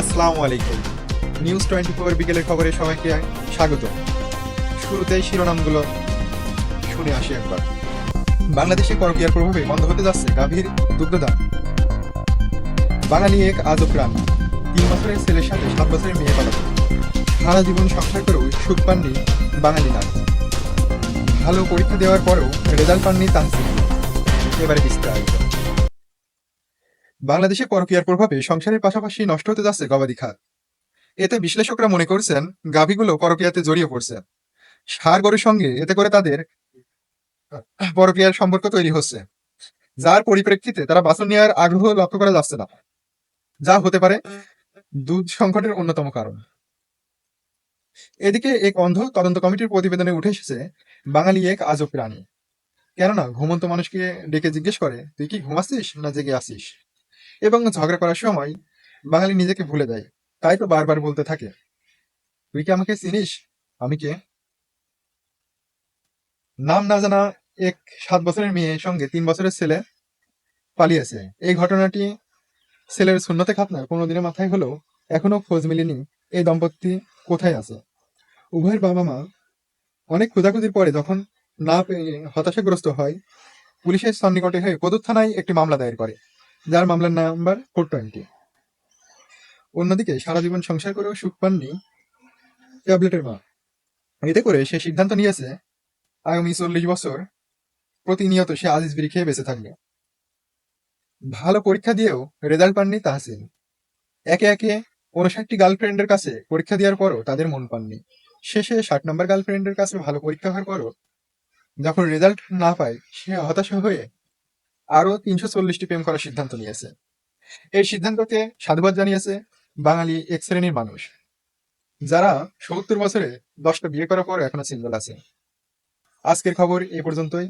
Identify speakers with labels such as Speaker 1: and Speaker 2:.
Speaker 1: আসসালামু আলাইকুম। নিউজ 24 বিকেলের খবরে সবাইকে স্বাগত। শুরুতেই শিরোনামগুলো শুনে আসি একবার। বাংলাদেশে পরকীয়ার প্রভাবে বন্ধ হতে যাচ্ছে গাভীর দুগ্ধদান। বাঙালি এক আজব প্রাণ, 3 বছরের ছেলের সাথে 7 বছরের মেয়ে পালাত। সারা জীবন সংসার করেও সুখ পাননি বাঙালি নারী। ভালো পরীক্ষা দেওয়ার পরেও রেজাল্ট পাননি তাহসিন। এবারে বিস্তারিত। বাংলাদেশে পরকীয়ার প্রভাবে সংসারের পাশাপাশি নষ্ট হতে যাচ্ছে গবাদি খাত। এতে বিশ্লেষকরা মনে করছেন গাভীগুলো পরকীয়াতে জড়িয়ে পড়ছে। ষাঁড় গরুর সঙ্গে এতে করে তাদের পরকীয়ার সম্পর্ক তৈরি হচ্ছে, যার পরিপ্রেক্ষিতে তারা বাছুর নেওয়ার আগ্রহ লক্ষ্য করা যাচ্ছে না, যা হতে পারে দুধ সংকটের অন্যতম কারণ। এদিকে এক অন্ধ তদন্ত কমিটির প্রতিবেদনে উঠে এসেছে বাঙালি এক আজব প্রাণী। কেননা ঘুমন্ত মানুষকে ডেকে জিজ্ঞেস করে, তুই কি ঘুমাচ্ছিস না জেগে আছিস? এবং ঝগড়া করার সময় বাঙালি নিজেকে ভুলে যায়, তাই তো বারবার বলতে থাকে, তুই কি আমাকে চিনিস? আমি কে? নাম না জানা এক 7 বছরের মেয়ের সঙ্গে 3 বছরের ছেলে পালিয়েছে। এই ঘটনাটি ছেলের সুন্নতে খাতনার 15 দিনের মাথায় হলেও এখনো খোঁজ মেলেনি এই দম্পতি কোথায় আছে। উভয়ের বাবা মা অনেক খোঁজাখুঁজির পরে যখন না পেয়ে হতাশাগ্রস্ত হয়, পুলিশের সন্নিকটে হয়ে কোদর থানায় একটি মামলা দায়ের করে, যার মামলার নাম্বার 420। অন্যদিকে সারা জীবন সংসার করেও সুখ পাননি ট্যাবলেটের মা। এতে করে সে সিদ্ধান্ত নিয়েছে আগামী 40 বছর প্রতিনিয়ত সে আজিজ বিড়ি খেয়ে বেঁচে থাকবে। ভালো পরীক্ষা দিয়েও রেজাল্ট পাননি তাহসিন। একে একে 59টি গার্লফ্রেন্ডের কাছে পরীক্ষা দেওয়ার পরও তাদের মন পাননি। শেষে 60 নম্বর গার্লফ্রেন্ডের কাছে ভালো পরীক্ষা হওয়ার পরও যখন রেজাল্ট না পায়, সে হতাশা হয়ে আরো 340টি প্রেম করার সিদ্ধান্ত নিয়েছে। এই সিদ্ধান্তকে সাধুবাদ জানিয়েছে বাঙালি এক শ্রেণীর মানুষ, যারা 70 বছরে 10টা বিয়ে করার পর এখনো সিঙ্গেল আছে। আজকের খবর এ পর্যন্তই।